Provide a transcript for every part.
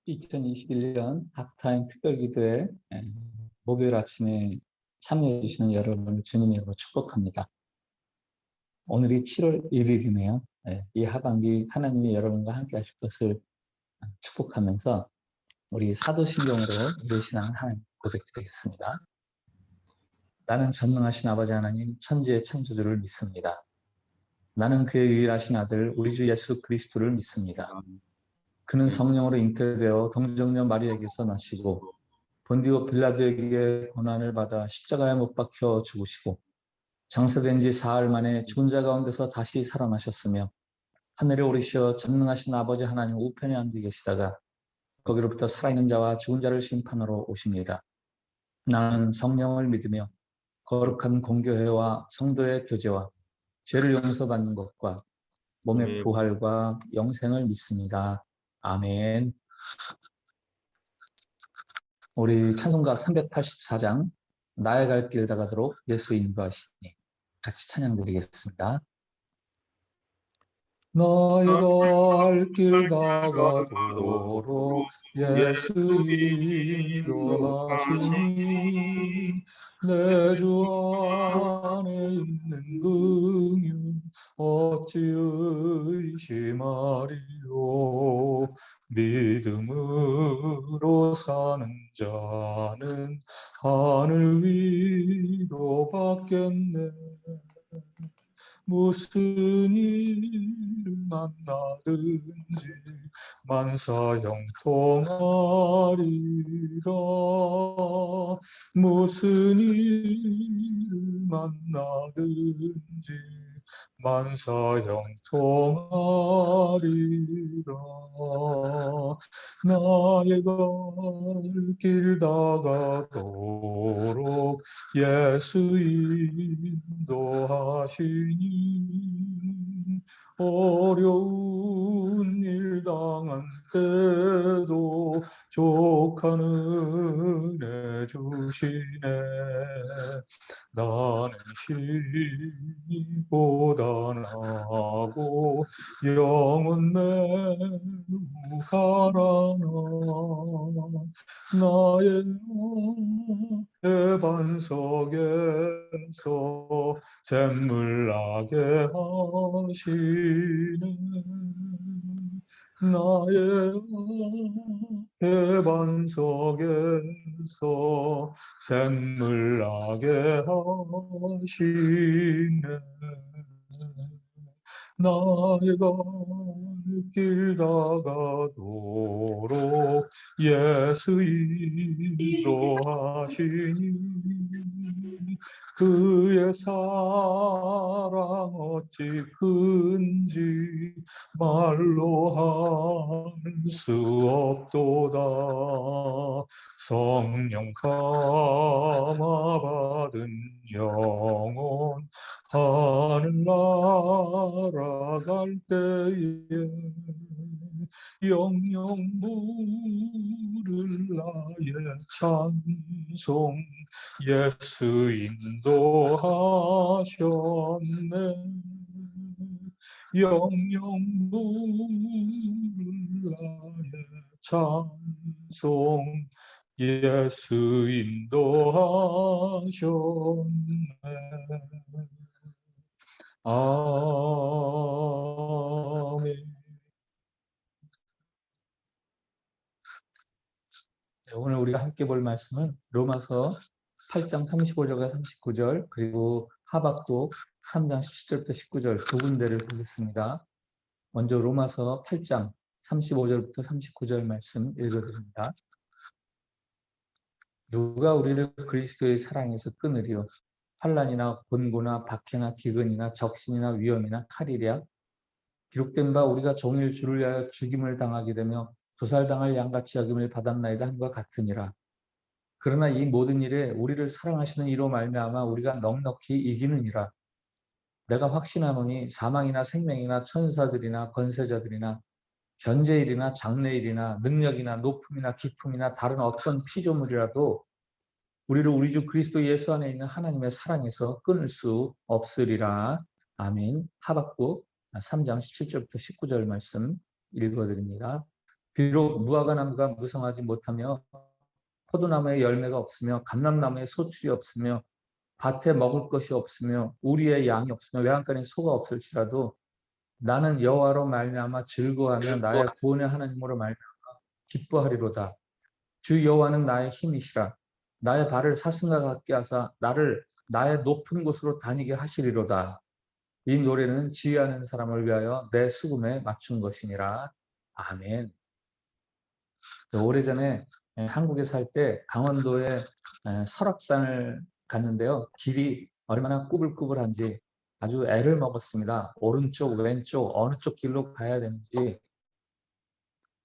2021년 합타임 특별기도에 목요일 아침에 참여해 주시는 여러분을 주님의 이름으로 축복합니다. 오늘이 7월 1일이네요. 이 하반기 하나님이 여러분과 함께 하실 것을 축복하면서 우리 사도신경으로 우리 신앙을 하나님 고백드리겠습니다. 나는 전능하신 아버지 하나님 천지의 창조주를 믿습니다. 나는 그의 유일하신 아들 우리 주 예수 그리스도를 믿습니다. 그는 성령으로 잉태되어 동정녀 마리아에게서 나시고 본디오 빌라도에게 고난을 받아 십자가에 못 박혀 죽으시고 장사된 지 사흘 만에 죽은 자 가운데서 다시 살아나셨으며 하늘에 오르시어 전능하신 아버지 하나님 우편에 앉아 계시다가 거기로부터 살아있는 자와 죽은 자를 심판하러 오십니다. 나는 성령을 믿으며 거룩한 공교회와 성도의 교제와 죄를 용서받는 것과 몸의 부활과 영생을 믿습니다. 아멘. 우리 찬송가 384장 나의 갈 길 다가도록 예수 인도하시니 같이 찬양 드리겠습니다. 나의 갈 길 다가도록 예수 인도하시니 내 주 안에 있는 긍휼 어찌 의심하리요. 믿음으로 사는 자는 하늘 위로 받겠네. 무슨 일을 만나든지 만사형통하리라. 무슨 일을 만나든지 만사형통하리라. 나의 갈 길 다가도록 예수 인도하시니 어려운 일 당한 때도 족한 은혜 주시네. 나는 시보다 나고 영은 매우 가라나. 나의 반석에서 샘물 나게 하시네. 나의 반석에서 샘물 나게 하시네. 나의 갈 길 다가도록 예수 인도하시니 그의 사랑 어찌 큰지 말로 할 수 없도다. 성령 감화 받은 영혼 하늘 날아갈 때에 영영 부를 나의 찬송 예수 인도하셨네. 영영 부를 나의 찬송 예수 인도하셨네. 아멘. 오늘 우리가 함께 볼 말씀은 로마서 8장 35절과 39절 그리고 하박국 3장 17절부터 19절 두 군데를 보겠습니다. 먼저 로마서 8장 35절부터 39절 말씀 읽어드립니다. 누가 우리를 그리스도의 사랑에서 끊으리요. 환난이나 곤고나 박해나 기근이나 적신이나 위험이나 칼이랴. 기록된 바 우리가 종일 주를 위하여 죽임을 당하게 되며 도살당할 양같이 여김을 받았나이다 함과 같으니라. 그러나 이 모든 일에 우리를 사랑하시는 이로 말미암아 우리가 넉넉히 이기느니라. 내가 확신하노니 사망이나 생명이나 천사들이나 권세자들이나 현재일이나 장래일이나 능력이나 높음이나 깊음이나 다른 어떤 피조물이라도 우리를 우리 주 그리스도 예수 안에 있는 하나님의 사랑에서 끊을 수 없으리라. 아멘. 하박국 3장 17절부터 19절 말씀 읽어드립니다. 비록 무화과 나무가 무성하지 못하며 포도나무에 열매가 없으며 감람나무에 소출이 없으며 밭에 먹을 것이 없으며 우리의 양이 없으며 외양간에 소가 없을지라도 나는 여호와로 말미암아 즐거워하며 나의 구원의 하나님으로 말미암아 기뻐하리로다. 주 여호와는 나의 힘이시라. 나의 발을 사슴과 같게 하사 나를 나의 높은 곳으로 다니게 하시리로다. 이 노래는 지휘하는 사람을 위하여 내 수금에 맞춘 것이니라. 아멘. 오래전에 한국에 살 때 강원도에 설악산을 갔는데요. 길이 얼마나 꾸불꾸불한지 아주 애를 먹었습니다. 오른쪽, 왼쪽 어느 쪽 길로 가야 되는지.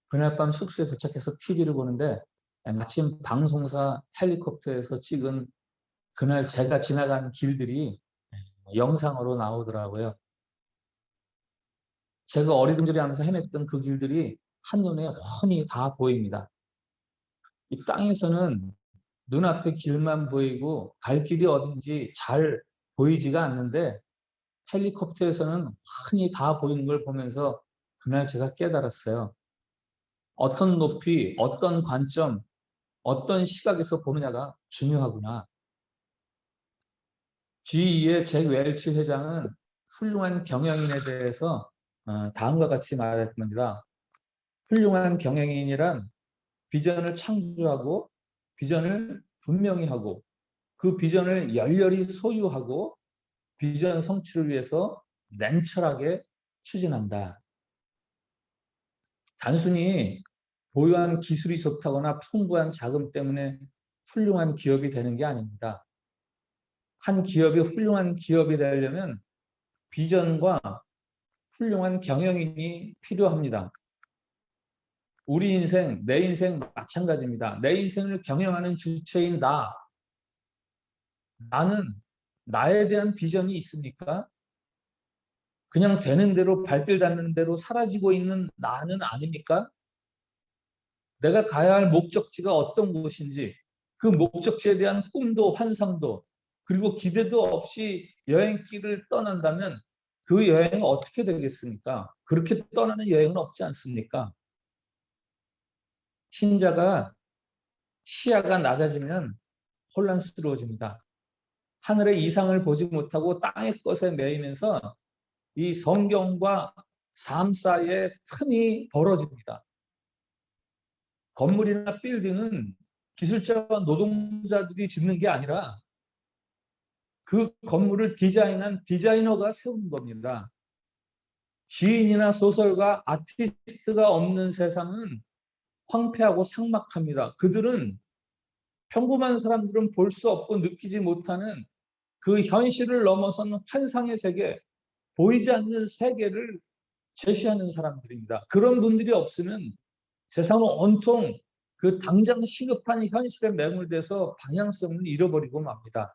그날 밤 숙소에 도착해서 TV를 보는데 마침 방송사 헬리콥터에서 찍은 그날 제가 지나간 길들이 영상으로 나오더라고요. 제가 어리둥절히 하면서 헤맸던 그 길들이 한눈에 훤히 다 보입니다. 이 땅에서는 눈앞에 길만 보이고 갈 길이 어딘지 잘 보이지가 않는데 헬리콥터에서는 훤히 다 보이는 걸 보면서 그날 제가 깨달았어요. 어떤 높이, 어떤 관점, 어떤 시각에서 보느냐가 중요하구나. G2의 잭 웰치 회장은 훌륭한 경영인에 대해서 다음과 같이 말했습니다. 훌륭한 경영인이란 비전을 창조하고 비전을 분명히 하고 그 비전을 열렬히 소유하고 비전 성취를 위해서 냉철하게 추진한다. 단순히 보유한 기술이 좋다거나 풍부한 자금 때문에 훌륭한 기업이 되는 게 아닙니다. 한 기업이 훌륭한 기업이 되려면 비전과 훌륭한 경영인이 필요합니다. 우리 인생, 내 인생 마찬가지입니다. 내 인생을 경영하는 주체인 나는 나에 대한 비전이 있습니까? 그냥 되는 대로 발길 닿는 대로 사라지고 있는 나는 아닙니까? 내가 가야 할 목적지가 어떤 곳인지 그 목적지에 대한 꿈도 환상도 그리고 기대도 없이 여행길을 떠난다면 그 여행은 어떻게 되겠습니까? 그렇게 떠나는 여행은 없지 않습니까? 신자가 시야가 낮아지면 혼란스러워집니다. 하늘의 이상을 보지 못하고 땅의 것에 매이면서 이 성경과 삶 사이에 틈이 벌어집니다. 건물이나 빌딩은 기술자와 노동자들이 짓는 게 아니라 그 건물을 디자인한 디자이너가 세우는 겁니다. 시인이나 소설가, 아티스트가 없는 세상은 황폐하고 삭막합니다. 그들은 평범한 사람들은 볼 수 없고 느끼지 못하는 그 현실을 넘어선 환상의 세계, 보이지 않는 세계를 제시하는 사람들입니다. 그런 분들이 없으면 세상은 온통 그 당장 시급한 현실에 매몰돼서 방향성을 잃어버리고 맙니다.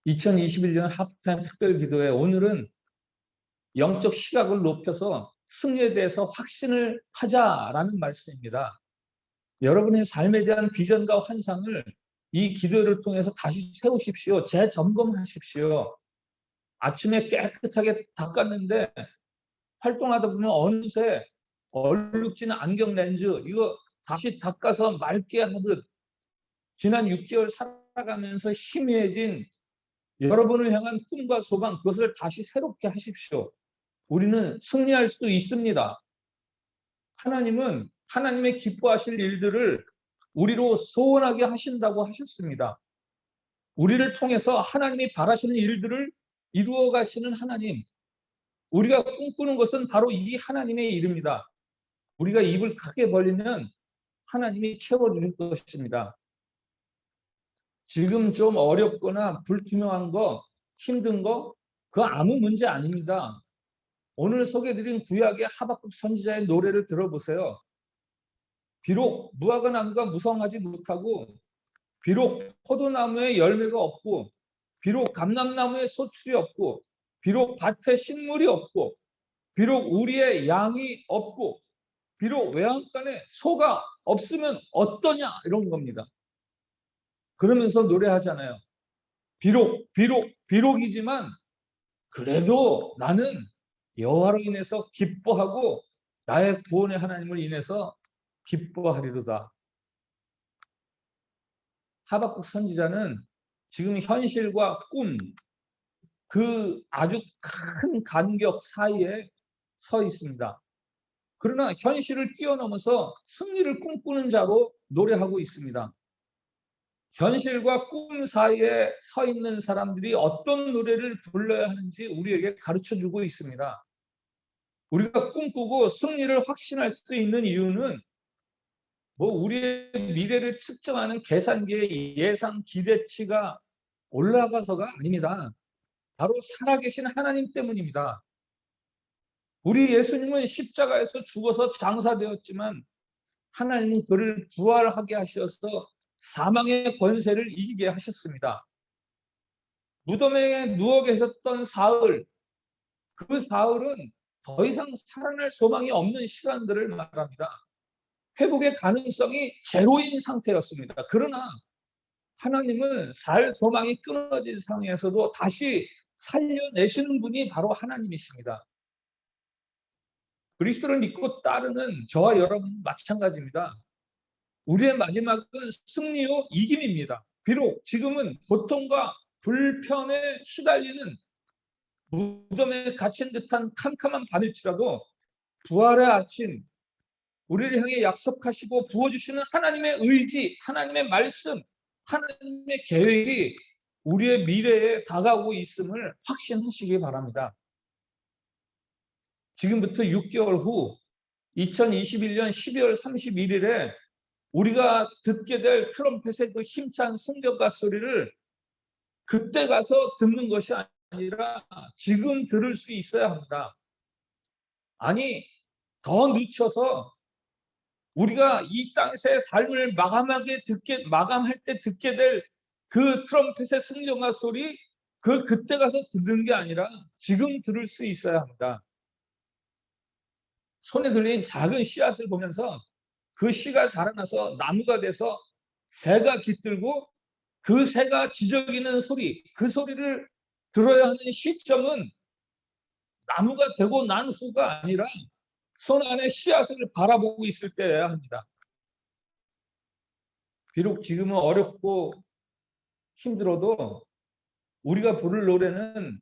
2021년 하프타임 특별기도회 오늘은 영적 시각을 높여서 승리에 대해서 확신을 하자라는 말씀입니다. 여러분의 삶에 대한 비전과 환상을 이 기도를 통해서 다시 세우십시오. 재점검하십시오. 아침에 깨끗하게 닦았는데 활동하다 보면 어느새 얼룩진 안경 렌즈 이거 다시 닦아서 맑게 하듯 지난 6개월 살아가면서 희미해진 여러분을 향한 꿈과 소망 그것을 다시 새롭게 하십시오. 우리는 승리할 수도 있습니다. 하나님은 하나님의 기뻐하실 일들을 우리로 소원하게 하신다고 하셨습니다. 우리를 통해서 하나님이 바라시는 일들을 이루어 가시는 하나님. 우리가 꿈꾸는 것은 바로 이 하나님의 일입니다. 우리가 입을 크게 벌리면 하나님이 채워주실 것입니다. 지금 좀 어렵거나 불투명한 거, 힘든 거, 그거 아무 문제 아닙니다. 오늘 소개해드린 구약의 하박국 선지자의 노래를 들어보세요. 비록 무화과 나무가 무성하지 못하고 비록 포도나무에 열매가 없고 비록 감람나무에 소출이 없고 비록 밭에 식물이 없고 비록 우리의 양이 없고 비록 외양간에 소가 없으면 어떠냐 이런 겁니다. 그러면서 노래하잖아요. 비록이지만 그래도 나는 여호와로 인해서 기뻐하고 나의 구원의 하나님을 인해서 기뻐하리로다. 하박국 선지자는 지금 현실과 꿈, 그 아주 큰 간격 사이에 서 있습니다. 그러나 현실을 뛰어넘어서 승리를 꿈꾸는 자로 노래하고 있습니다. 현실과 꿈 사이에 서 있는 사람들이 어떤 노래를 불러야 하는지 우리에게 가르쳐주고 있습니다. 우리가 꿈꾸고 승리를 확신할 수 있는 이유는 우리의 미래를 측정하는 계산기의 예상 기대치가 올라가서가 아닙니다. 바로 살아계신 하나님 때문입니다. 우리 예수님은 십자가에서 죽어서 장사되었지만 하나님은 그를 부활하게 하셔서 사망의 권세를 이기게 하셨습니다. 무덤에 누워 계셨던 사흘, 그 사흘은 더 이상 살아날 소망이 없는 시간들을 말합니다. 회복의 가능성이 제로인 상태였습니다. 그러나 하나님은 살 소망이 끊어진 상황에서도 다시 살려내시는 분이 바로 하나님이십니다. 그리스도를 믿고 따르는 저와 여러분 마찬가지입니다. 우리의 마지막은 승리요 이김입니다. 비록 지금은 고통과 불편에 시달리는 무덤에 갇힌 듯한 캄캄한 밤일지라도 부활의 아침, 우리를 향해 약속하시고 부어주시는 하나님의 의지, 하나님의 말씀, 하나님의 계획이 우리의 미래에 다가오고 있음을 확신하시기 바랍니다. 지금부터 6개월 후 2021년 12월 31일에 우리가 듣게 될 트럼펫의 그 힘찬 승격가 소리를 그때 가서 듣는 것이 아니라 지금 들을 수 있어야 합니다. 아니, 더 늦춰서 우리가 이 땅에서의 삶을 마감할 때 듣게 될 그 트럼펫의 승전가 소리, 그때 가서 듣는 게 아니라 지금 들을 수 있어야 합니다. 손에 들린 작은 씨앗을 보면서 그 씨가 자라나서 나무가 돼서 새가 깃들고 그 새가 지저귀는 소리, 그 소리를 들어야 하는 시점은 나무가 되고 난 후가 아니라 손 안에 씨앗을 바라보고 있을 때여야 합니다. 비록 지금은 어렵고 힘들어도 우리가 부를 노래는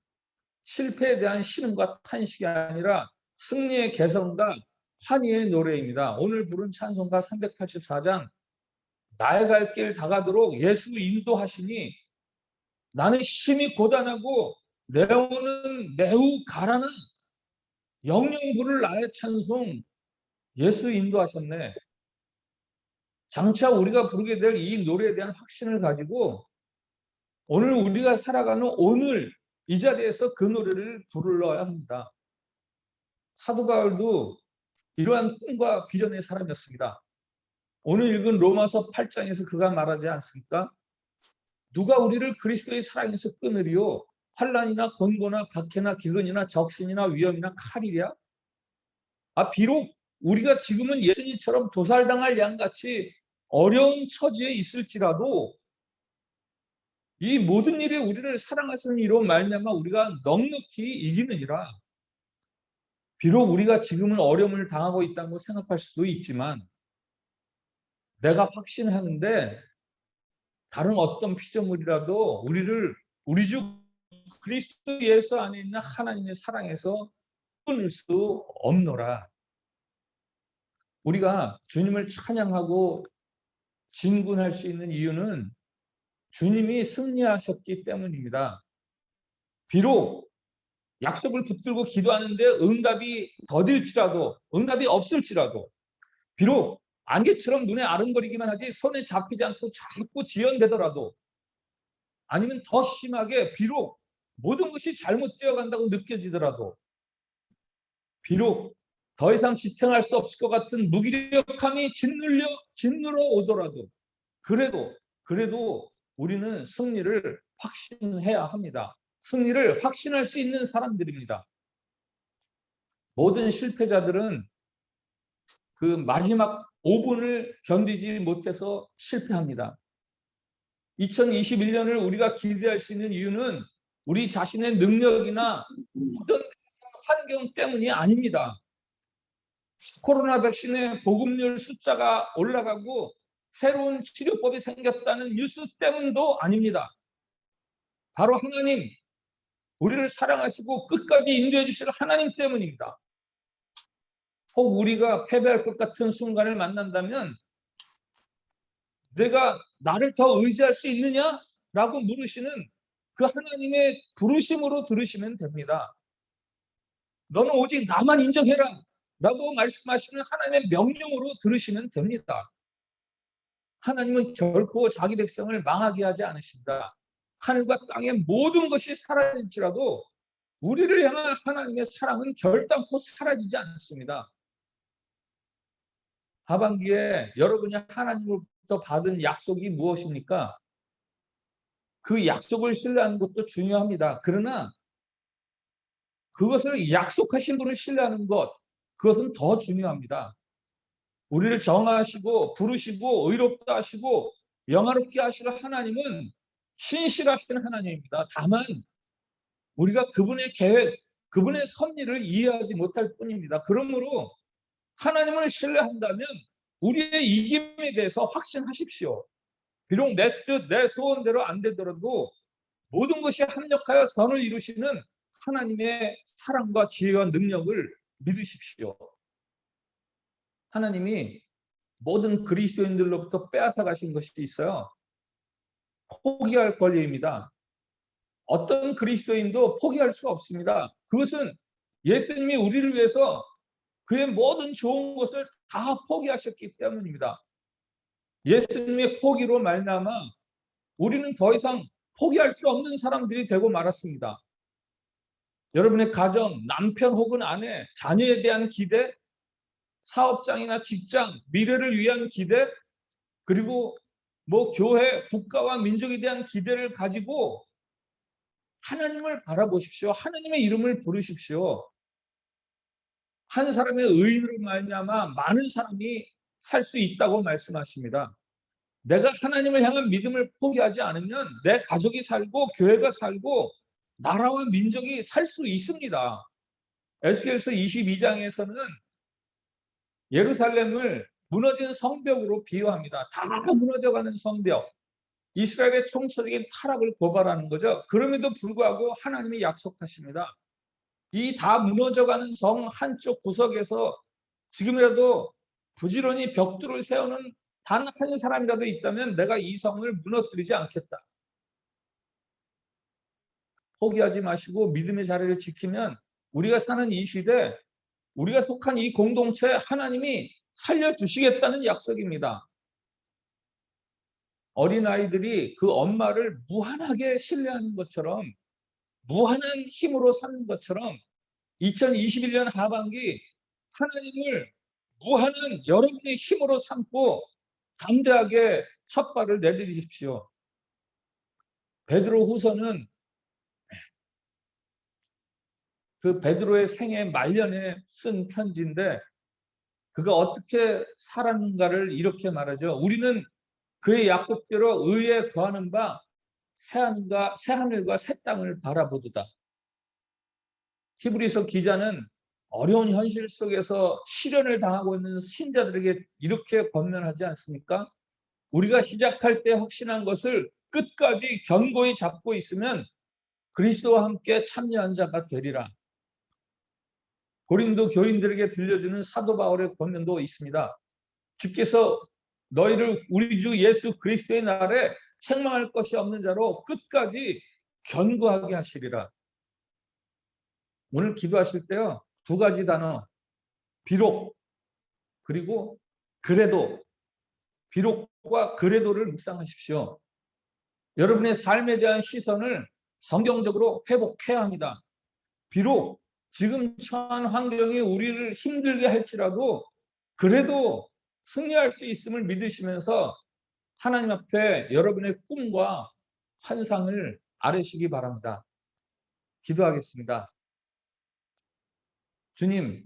실패에 대한 신음과 탄식이 아니라 승리의 개성과 환희의 노래입니다. 오늘 부른 찬송가 384장 나의 갈 길 다가도록 예수 인도하시니 나는 심히 고단하고 내 영혼은 매우 가라나 영영 부를 나의 찬송 예수 인도하셨네. 장차 우리가 부르게 될 이 노래에 대한 확신을 가지고 오늘 우리가 살아가는 오늘 이 자리에서 그 노래를 부르러야 합니다. 사도 바울도 이러한 꿈과 비전의 사람이었습니다. 오늘 읽은 로마서 8장에서 그가 말하지 않습니까? 누가 우리를 그리스도의 사랑에서 끊으리요? 환난이나 곤고나 박해나 기근이나 적신이나 위험이나 칼이랴? 비록 우리가 지금은 예수님처럼 도살당할 양같이 어려운 처지에 있을지라도 이 모든 일이 우리를 사랑하시는 이로 말미암아 우리가 넉넉히 이기느니라. 비록 우리가 지금은 어려움을 당하고 있다고 생각할 수도 있지만 내가 확신하는데 다른 어떤 피조물이라도 우리 주 그리스도 예수 안에 있는 하나님의 사랑에서 끊을 수 없노라. 우리가 주님을 찬양하고 진군할 수 있는 이유는 주님이 승리하셨기 때문입니다. 비록 약속을 붙들고 기도하는데 응답이 더딜지라도 응답이 없을지라도 비록 안개처럼 눈에 아른거리기만 하지 손에 잡히지 않고 자꾸 지연되더라도 아니면 더 심하게 비록 모든 것이 잘못되어 간다고 느껴지더라도 비록 더 이상 지탱할 수 없을 것 같은 무기력함이 짓눌러 오더라도 그래도 우리는 승리를 확신해야 합니다. 승리를 확신할 수 있는 사람들입니다. 모든 실패자들은 그 마지막 5분을 견디지 못해서 실패합니다. 2021년을 우리가 기대할 수 있는 이유는 우리 자신의 능력이나 어떤 환경 때문이 아닙니다. 코로나 백신의 보급률 숫자가 올라가고 새로운 치료법이 생겼다는 뉴스 때문도 아닙니다. 바로 하나님, 우리를 사랑하시고 끝까지 인도해 주실 하나님 때문입니다. 혹 우리가 패배할 것 같은 순간을 만난다면 내가 나를 더 의지할 수 있느냐? 라고 물으시는 그 하나님의 부르심으로 들으시면 됩니다. 너는 오직 나만 인정해라 라고 말씀하시는 하나님의 명령으로 들으시면 됩니다. 하나님은 결코 자기 백성을 망하게 하지 않으신다. 하늘과 땅의 모든 것이 사라질지라도 우리를 향한 하나님의 사랑은 결단코 사라지지 않습니다. 하반기에 여러분이 하나님으로부터 받은 약속이 무엇입니까? 그 약속을 신뢰하는 것도 중요합니다. 그러나 그것을 약속하신 분을 신뢰하는 것, 그것은 더 중요합니다. 우리를 정하시고 부르시고 의롭다 하시고 영화롭게 하시는 하나님은 신실하신 하나님입니다. 다만 우리가 그분의 계획, 그분의 섭리를 이해하지 못할 뿐입니다. 그러므로 하나님을 신뢰한다면 우리의 이김에 대해서 확신하십시오. 비록 내 뜻, 내 소원대로 안 되더라도 모든 것이 합력하여 선을 이루시는 하나님의 사랑과 지혜와 능력을 믿으십시오. 하나님이 모든 그리스도인들로부터 빼앗아 가신 것이 있어요. 포기할 권리입니다. 어떤 그리스도인도 포기할 수가 없습니다. 그것은 예수님이 우리를 위해서 그의 모든 좋은 것을 다 포기하셨기 때문입니다. 예수님의 포기로 말미암아 우리는 더 이상 포기할 수 없는 사람들이 되고 말았습니다. 여러분의 가정, 남편 혹은 아내, 자녀에 대한 기대, 사업장이나 직장, 미래를 위한 기대, 그리고 교회, 국가와 민족에 대한 기대를 가지고 하나님을 바라보십시오. 하나님의 이름을 부르십시오. 한 사람의 의인으로 말미암아 많은 사람이 살 수 있다고 말씀하십니다. 내가 하나님을 향한 믿음을 포기하지 않으면 내 가족이 살고 교회가 살고 나라와 민족이 살 수 있습니다. 에스겔서 22장에서는 예루살렘을 무너진 성벽으로 비유합니다. 다 무너져가는 성벽. 이스라엘의 총체적인 타락을 고발하는 거죠. 그럼에도 불구하고 하나님이 약속하십니다. 이 다 무너져가는 성 한쪽 구석에서 지금이라도 부지런히 벽돌을 세우는 단 한 사람이라도 있다면 내가 이 성을 무너뜨리지 않겠다. 포기하지 마시고 믿음의 자리를 지키면 우리가 사는 이 시대, 우리가 속한 이 공동체 하나님이 살려주시겠다는 약속입니다. 어린아이들이 그 엄마를 무한하게 신뢰하는 것처럼 무한한 힘으로 삼는 것처럼 2021년 하반기 하나님을 무한한 여러분의 힘으로 삼고 담대하게 첫 발을 내디디십시오. 베드로 후서는 그 베드로의 생애 말년에 쓴 편지인데 그가 어떻게 살았는가를 이렇게 말하죠. 우리는 그의 약속대로 의에 거하는 바 새하늘과 새 땅을 바라보도다. 히브리서 기자는 어려운 현실 속에서 시련을 당하고 있는 신자들에게 이렇게 권면하지 않습니까? 우리가 시작할 때 확신한 것을 끝까지 견고히 잡고 있으면 그리스도와 함께 참여한 자가 되리라. 고린도 교인들에게 들려주는 사도 바울의 권면도 있습니다. 주께서 너희를 우리 주 예수 그리스도의 날에 책망할 것이 없는 자로 끝까지 견고하게 하시리라. 오늘 기도하실 때요. 두 가지 단어. 비록 그리고 그래도. 비록과 그래도를 묵상하십시오. 여러분의 삶에 대한 시선을 성경적으로 회복해야 합니다. 비록 지금 처한 환경이 우리를 힘들게 할지라도 그래도 승리할 수 있음을 믿으시면서 하나님 앞에 여러분의 꿈과 환상을 아뢰시기 바랍니다. 기도하겠습니다. 주님,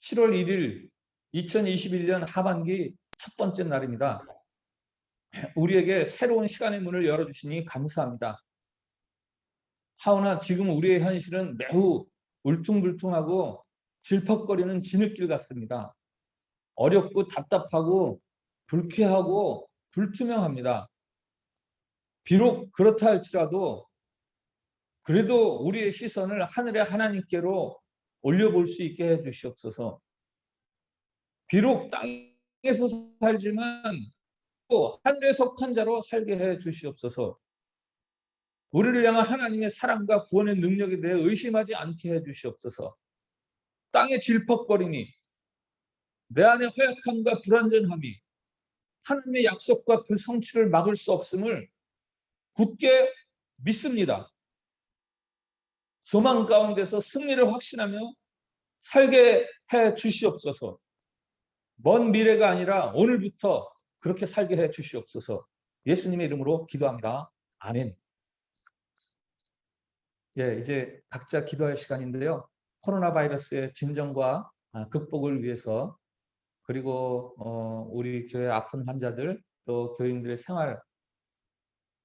7월 1일 2021년 하반기 첫 번째 날입니다. 우리에게 새로운 시간의 문을 열어주시니 감사합니다. 하오나 지금 우리의 현실은 매우 울퉁불퉁하고 질퍽거리는 지름길 같습니다. 어렵고 답답하고 불쾌하고 불투명합니다. 비록 그렇다 할지라도 그래도 우리의 시선을 하늘의 하나님께로 올려볼 수 있게 해 주시옵소서. 비록 땅에서 살지만 또 하늘에 속한 자로 살게 해 주시옵소서. 우리를 향한 하나님의 사랑과 구원의 능력에 대해 의심하지 않게 해 주시옵소서. 땅의 질퍽거림이, 내 안의 허약함과 불완전함이 하나님의 약속과 그 성취를 막을 수 없음을 굳게 믿습니다. 소망 가운데서 승리를 확신하며 살게 해 주시옵소서. 먼 미래가 아니라 오늘부터 그렇게 살게 해 주시옵소서. 예수님의 이름으로 기도합니다. 아멘. 예, 이제 각자 기도할 시간인데요. 코로나 바이러스의 진정과 극복을 위해서, 그리고 우리 교회 아픈 환자들, 또 교인들의 생활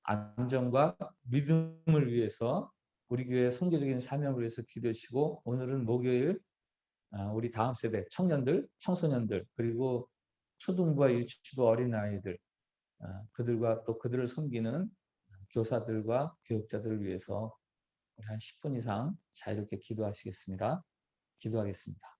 안정과 믿음을 위해서, 우리 교회 선교적인 사명을 위해서 기도해 주시고, 오늘은 목요일 우리 다음 세대 청년들, 청소년들, 그리고 초등부와 유치부 어린아이들, 그들과 또 그들을 섬기는 교사들과 교육자들을 위해서 우리 한 10분 이상 자유롭게 기도하시겠습니다. 기도하겠습니다.